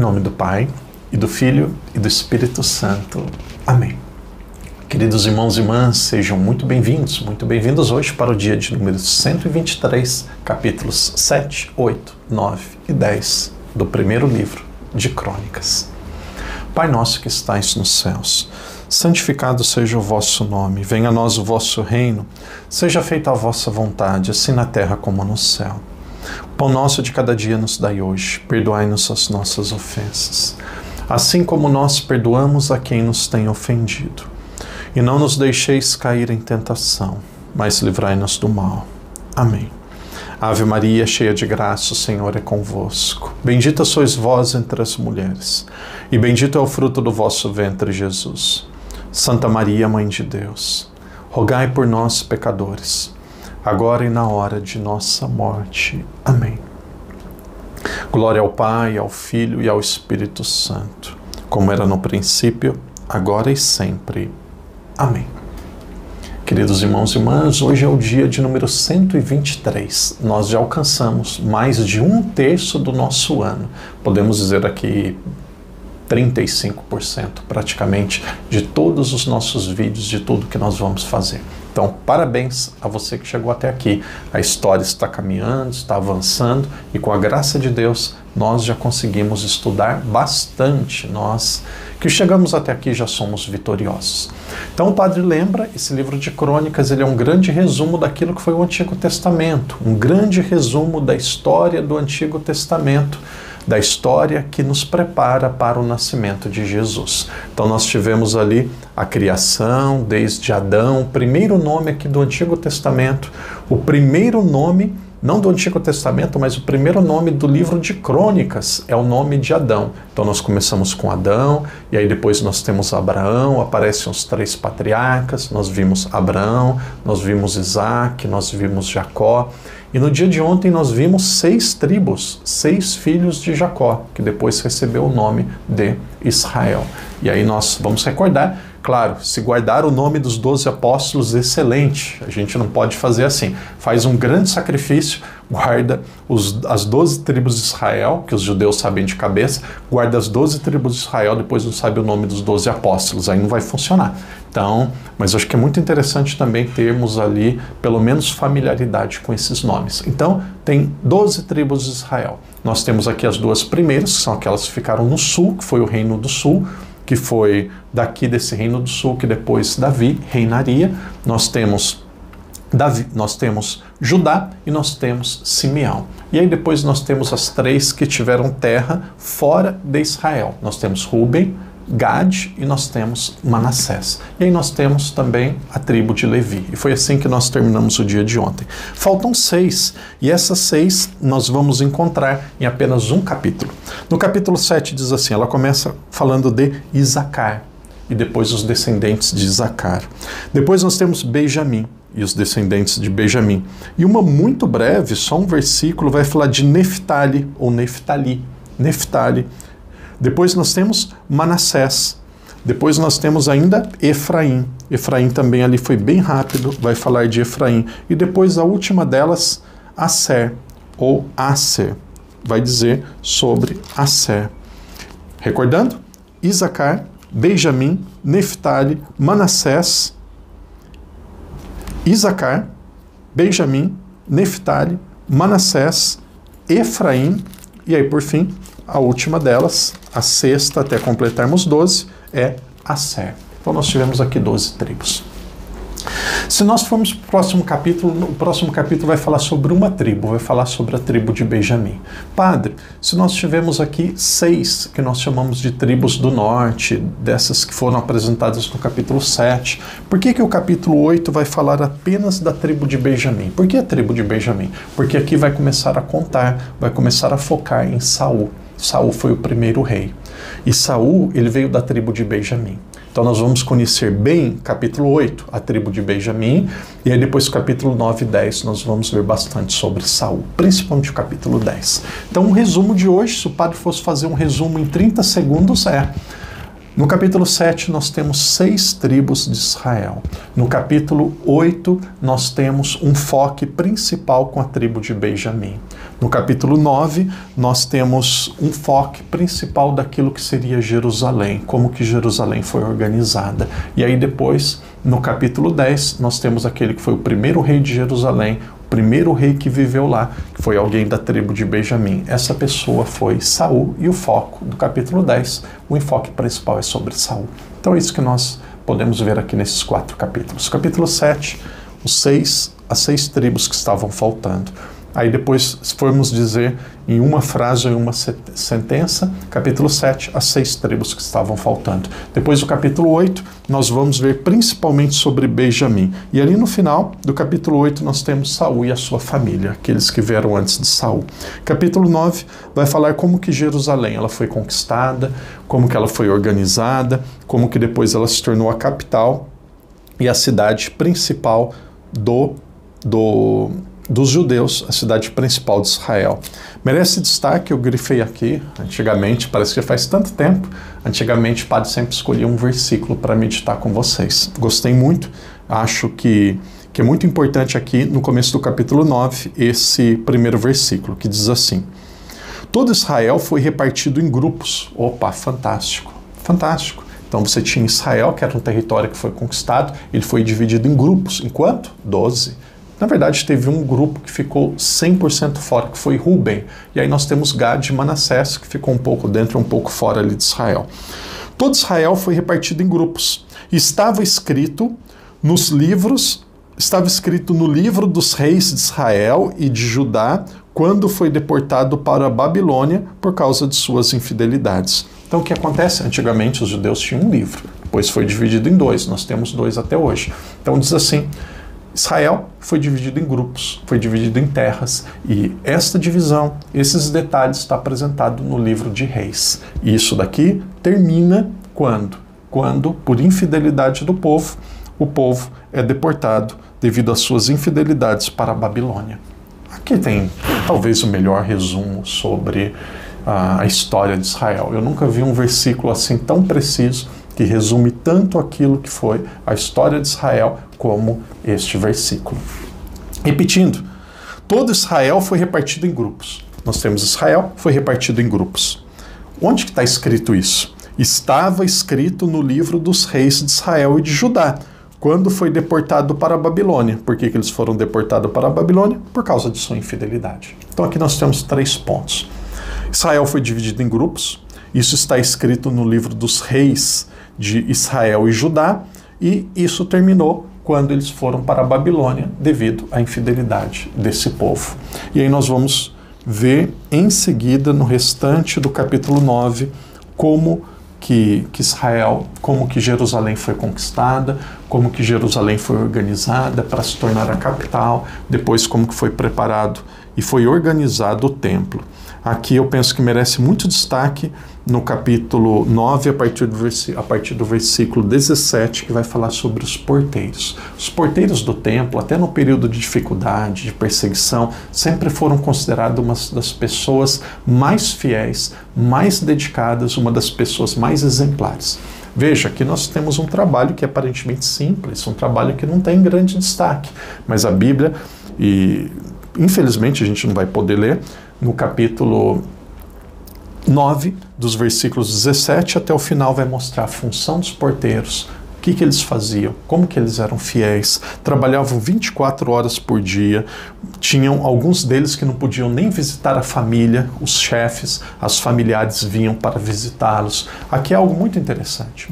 nome do Pai, e do Filho, e do Espírito Santo. Amém. Queridos irmãos e irmãs, sejam muito bem-vindos hoje para o dia de número 123, capítulos 7, 8, 9 e 10 do primeiro livro de Crônicas. Pai nosso que estais nos céus, santificado seja o vosso nome, venha a nós o vosso reino, seja feita a vossa vontade, assim na terra como no céu. O pão nosso de cada dia nos dai hoje, perdoai-nos as nossas ofensas, assim como nós perdoamos a quem nos tem ofendido. E não nos deixeis cair em tentação, mas livrai-nos do mal. Amém. Ave Maria, cheia de graça, o Senhor é convosco. Bendita sois vós entre as mulheres, e bendito é o fruto do vosso ventre, Jesus. Santa Maria, Mãe de Deus, rogai por nós, pecadores, agora e na hora de nossa morte. Amém. Glória ao Pai, ao Filho e ao Espírito Santo, como era no princípio, agora e sempre. Amém. Queridos irmãos e irmãs, hoje é o dia de número 123. Nós já alcançamos mais de 1/3 do nosso ano. Podemos dizer aqui 35% praticamente de todos os nossos vídeos, de tudo que nós vamos fazer. Então, parabéns a você que chegou até aqui. A história está caminhando, está avançando e com a graça de Deus nós já conseguimos estudar bastante. Nós que chegamos até aqui já somos vitoriosos. Então o padre lembra, esse livro de Crônicas ele é um grande resumo daquilo que foi o Antigo Testamento, um grande resumo da história do Antigo Testamento, da história que nos prepara para o nascimento de Jesus. Então nós tivemos ali a criação, desde Adão, o primeiro nome aqui do Antigo Testamento, o primeiro nome, não do Antigo Testamento, mas o primeiro nome do livro de Crônicas é o nome de Adão. Então nós começamos com Adão, e aí depois nós temos Abraão, aparecem os 3 patriarcas, nós vimos Abraão, nós vimos Isaac, nós vimos Jacó, e no dia de ontem nós vimos 6 tribos, 6 filhos de Jacó, que depois recebeu o nome de Israel. E aí nós vamos recordar, claro, se guardar o nome dos 12 apóstolos, excelente, a gente não pode fazer assim, faz um grande sacrifício, guarda as 12 tribos de Israel, que os judeus sabem de cabeça, guarda as 12 tribos de Israel, depois não sabe o nome dos 12 apóstolos, aí não vai funcionar. Então, mas acho que é muito interessante também termos ali, pelo menos, familiaridade com esses nomes. Então, tem 12 tribos de Israel. Nós temos aqui as 2 primeiras, que são aquelas que ficaram no sul, que foi o Reino do Sul, que foi daqui desse Reino do Sul que depois Davi reinaria. Nós temos Judá e nós temos Simeão. E aí depois nós temos as 3 que tiveram terra fora de Israel. Nós temos Rúben, Gade e nós temos Manassés. E aí nós temos também a tribo de Levi. E foi assim que nós terminamos o dia de ontem. Faltam 6, e essas 6 nós vamos encontrar em apenas um capítulo. No capítulo 7 diz assim, ela começa falando de Isacar, e depois os descendentes de Isacar. Depois nós temos Benjamim, e os descendentes de Benjamim. E uma muito breve, só um versículo, vai falar de Neftali, ou Neftali. Neftali. Depois nós temos Manassés. Depois nós temos ainda Efraim. Efraim também ali foi bem rápido, vai falar de Efraim. E depois a última delas, Asser, ou Asser. Vai dizer sobre Asser. Recordando? Isacar, Benjamim, Neftali, Manassés, Isacar, Benjamim, Neftali, Manassés, Efraim, e aí por fim, a última delas, a 6ª, até completarmos 12, é Asser. Então nós tivemos aqui 12 tribos. Se nós formos para o próximo capítulo, o próximo capítulo vai falar sobre uma tribo, vai falar sobre a tribo de Benjamim. Padre, se nós tivemos aqui 6, que nós chamamos de tribos do norte, dessas que foram apresentadas no capítulo 7, por que o capítulo 8 vai falar apenas da tribo de Benjamim? Por que a tribo de Benjamim? Porque aqui vai começar a contar, vai começar a focar em Saul. Saul foi o primeiro rei. E Saul, ele veio da tribo de Benjamim. Então nós vamos conhecer bem, capítulo 8, a tribo de Benjamim, e aí depois capítulo 9 e 10 nós vamos ver bastante sobre Saul, principalmente o capítulo 10. Então o resumo de hoje, se o padre fosse fazer um resumo em 30 segundos, No capítulo 7, nós temos 6 tribos de Israel. No capítulo 8, nós temos um foco principal com a tribo de Benjamim. No capítulo 9, nós temos um foco principal daquilo que seria Jerusalém, como que Jerusalém foi organizada. E aí depois, no capítulo 10, nós temos aquele que foi o primeiro rei de Jerusalém, o primeiro rei que viveu lá, que foi alguém da tribo de Benjamim. Essa pessoa foi Saul, e o foco do capítulo 10, o enfoque principal é sobre Saul. Então é isso que nós podemos ver aqui nesses 4 capítulos. Capítulo 7, as 6 tribos que estavam faltando. Aí depois, se formos dizer em uma frase ou em uma sentença, capítulo 7, as 6 tribos que estavam faltando. Depois do capítulo 8, nós vamos ver principalmente sobre Benjamim. E ali no final do capítulo 8, nós temos Saul e a sua família, aqueles que vieram antes de Saul. Capítulo 9 vai falar como que Jerusalém ela foi conquistada, como que ela foi organizada, como que depois ela se tornou a capital e a cidade principal dos judeus, a cidade principal de Israel. Merece destaque, eu grifei aqui, antigamente, parece que faz tanto tempo, antigamente o padre sempre escolhia um versículo para meditar com vocês. Gostei muito, acho que é muito importante aqui, no começo do capítulo 9, esse primeiro versículo, que diz assim: todo Israel foi repartido em grupos. Opa, fantástico, fantástico. Então você tinha Israel, que era um território que foi conquistado, ele foi dividido em grupos. Em quanto? 12. Na verdade, teve um grupo que ficou 100% fora, que foi Ruben. E aí nós temos Gad e Manassés, que ficou um pouco dentro e um pouco fora ali de Israel. Todo Israel foi repartido em grupos. Estava escrito no livro dos reis de Israel e de Judá, quando foi deportado para a Babilônia por causa de suas infidelidades. Então o que acontece? Antigamente os judeus tinham um livro, depois foi dividido em 2, nós temos 2 até hoje. Então diz assim: Israel foi dividido em grupos, foi dividido em terras, e esta divisão, esses detalhes está apresentado no livro de Reis. E isso daqui termina quando? Quando, por infidelidade do povo, o povo é deportado devido às suas infidelidades para a Babilônia. Aqui tem talvez o melhor resumo sobre a história de Israel. Eu nunca vi um versículo assim tão preciso que resume tanto aquilo que foi a história de Israel como este versículo. Repetindo, todo Israel foi repartido em grupos. Nós temos Israel, foi repartido em grupos. Onde que está escrito isso? Estava escrito no livro dos reis de Israel e de Judá, quando foi deportado para a Babilônia. Por que eles foram deportados para a Babilônia? Por causa de sua infidelidade. Então aqui nós temos 3 pontos. Israel foi dividido em grupos. Isso está escrito no livro dos reis de Israel e Judá, e isso terminou quando eles foram para a Babilônia devido à infidelidade desse povo. E aí nós vamos ver em seguida, no restante do capítulo 9, como que Jerusalém foi conquistada, como que Jerusalém foi organizada para se tornar a capital, depois como que foi preparado e foi organizado o templo. Aqui eu penso que merece muito destaque no capítulo 9, a partir do versículo 17, que vai falar sobre os porteiros. Os porteiros do templo, até no período de dificuldade, de perseguição, sempre foram considerados uma das pessoas mais fiéis, mais dedicadas, uma das pessoas mais exemplares. Veja, aqui nós temos um trabalho que é aparentemente simples, um trabalho que não tem grande destaque, mas a Bíblia, e infelizmente a gente não vai poder ler, no capítulo 9, dos versículos 17 até o final, vai mostrar a função dos porteiros, o que eles faziam, como que eles eram fiéis, trabalhavam 24 horas por dia, tinham alguns deles que não podiam nem visitar a família, os chefes, os familiares vinham para visitá-los. Aqui é algo muito interessante,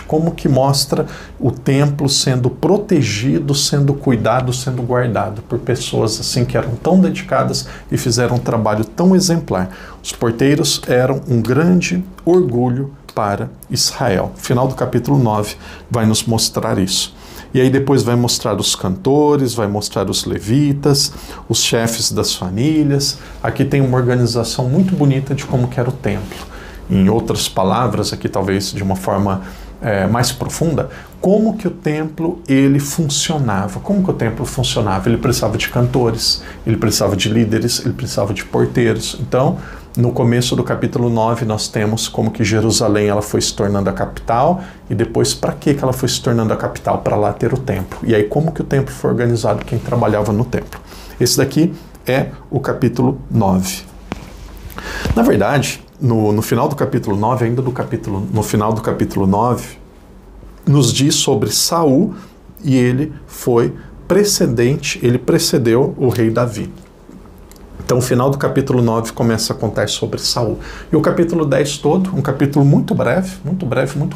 como que mostra o templo sendo protegido, sendo cuidado, sendo guardado por pessoas assim que eram tão dedicadas e fizeram um trabalho tão exemplar. Os porteiros eram um grande orgulho para Israel. O final do capítulo 9 vai nos mostrar isso. E aí depois vai mostrar os cantores, vai mostrar os levitas, os chefes das famílias. Aqui tem uma organização muito bonita de como que era o templo. Em outras palavras, aqui talvez de uma forma mais profunda, como que o templo ele funcionava. Como que o templo funcionava? Ele precisava de cantores, ele precisava de líderes, ele precisava de porteiros. Então, no começo do capítulo 9, nós temos como que Jerusalém ela foi se tornando a capital, e depois para que ela foi se tornando a capital? Para lá ter o templo. E aí como que o templo foi organizado, quem trabalhava no templo. Esse daqui é o capítulo 9. Na verdade, no final do capítulo 9, no final do capítulo 9, nos diz sobre Saul, e ele foi ele precedeu o rei Davi. Então o final do capítulo 9 começa a contar sobre Saul. E o capítulo 10 todo, um capítulo muito breve, muito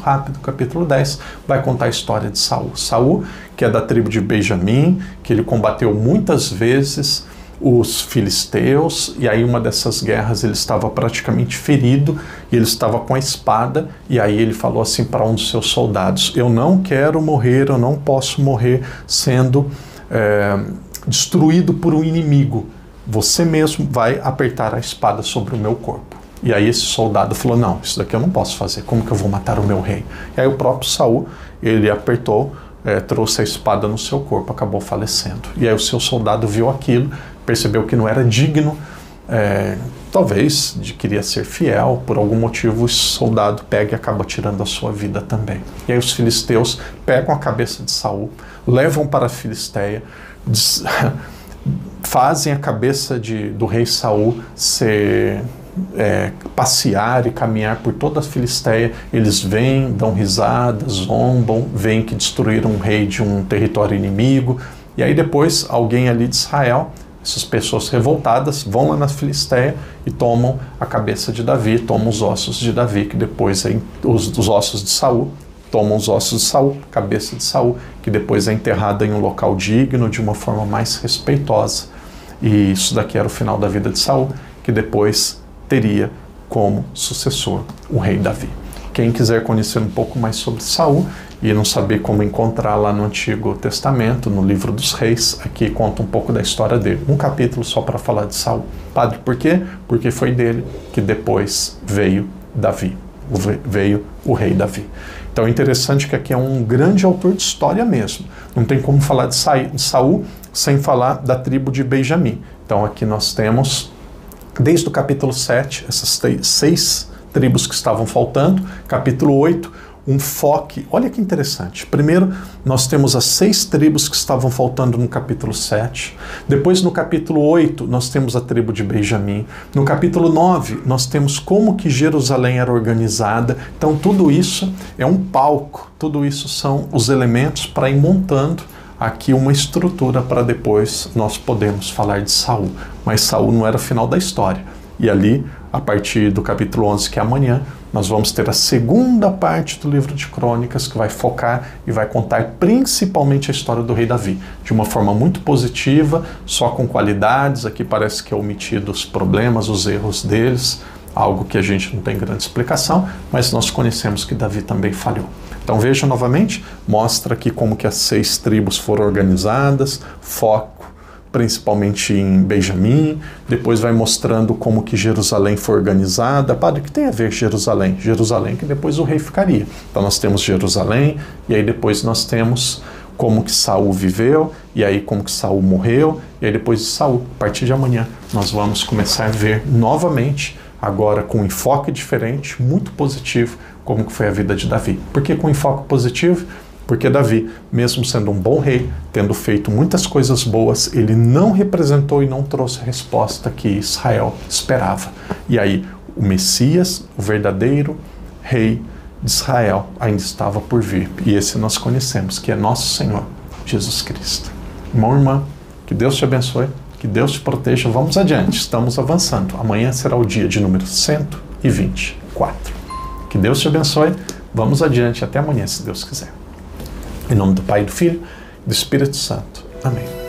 rápido, o capítulo 10 vai contar a história de Saul. Saul, que é da tribo de Benjamim, que ele combateu muitas vezes os filisteus, e aí uma dessas guerras ele estava praticamente ferido, e ele estava com a espada, e aí ele falou assim para um dos seus soldados: eu não quero morrer, eu não posso morrer sendo destruído por um inimigo, você mesmo vai apertar a espada sobre o meu corpo. E aí esse soldado falou: não, isso daqui eu não posso fazer, como que eu vou matar o meu rei? E aí o próprio Saul, ele apertou, trouxe a espada no seu corpo, acabou falecendo. E aí o seu soldado viu aquilo, percebeu que não era digno, talvez queria ser fiel, por algum motivo o soldado pega e acaba tirando a sua vida também. E aí os filisteus pegam a cabeça de Saul, levam para a Filisteia, fazem a cabeça do rei Saul passear e caminhar por toda a Filisteia. Eles vêm, dão risadas, zombam, veem que destruíram um rei de um território inimigo. E aí depois alguém ali de Israel, essas pessoas revoltadas, vão lá na Filisteia e tomam a cabeça de Davi, tomam os ossos de Davi, que depois os ossos de Saul, tomam os ossos de Saul, cabeça de Saul, que depois é enterrada em um local digno, de uma forma mais respeitosa. E isso daqui era o final da vida de Saul, que depois teria como sucessor o rei Davi. Quem quiser conhecer um pouco mais sobre Saul e não saber como encontrar lá no Antigo Testamento, no livro dos Reis, aqui conta um pouco da história dele. Um capítulo só para falar de Saul. Padre, por quê? Porque foi dele que depois veio Davi, veio o rei Davi. Então é interessante que aqui é um grande autor de história mesmo. Não tem como falar de Saul sem falar da tribo de Benjamim. Então aqui nós temos, desde o capítulo 7, essas 6 tribos que estavam faltando. Capítulo 8, um foque. Olha que interessante. Primeiro, nós temos as 6 tribos que estavam faltando no capítulo 7. Depois, no capítulo 8, nós temos a tribo de Benjamim. No capítulo 9, nós temos como que Jerusalém era organizada. Então, tudo isso é um palco. Tudo isso são os elementos para ir montando aqui uma estrutura para depois nós podermos falar de Saul. Mas Saul não era o final da história. E ali, a partir do capítulo 11, que é amanhã, nós vamos ter a segunda parte do livro de Crônicas, que vai focar e vai contar principalmente a história do rei Davi, de uma forma muito positiva, só com qualidades. Aqui parece que é omitido os problemas, os erros deles, algo que a gente não tem grande explicação, mas nós conhecemos que Davi também falhou. Então veja novamente, mostra aqui como que as 6 tribos foram organizadas, foco principalmente em Benjamim, depois vai mostrando como que Jerusalém foi organizada. Padre, o que tem a ver Jerusalém? Jerusalém que depois o rei ficaria. Então nós temos Jerusalém, e aí depois nós temos como que Saul viveu, e aí como que Saul morreu, e aí depois de Saul, a partir de amanhã, nós vamos começar a ver novamente, agora com um enfoque diferente, muito positivo, como que foi a vida de Davi. Por que com enfoque positivo? Porque Davi, mesmo sendo um bom rei, tendo feito muitas coisas boas, ele não representou e não trouxe a resposta que Israel esperava. E aí, o Messias, o verdadeiro rei de Israel, ainda estava por vir. E esse nós conhecemos, que é nosso Senhor, Jesus Cristo. Irmão, irmã, que Deus te abençoe, que Deus te proteja. Vamos adiante, estamos avançando. Amanhã será o dia de número 124. Que Deus te abençoe. Vamos adiante, até amanhã, se Deus quiser. Em nome do Pai, do Filho e do Espírito Santo. Amém.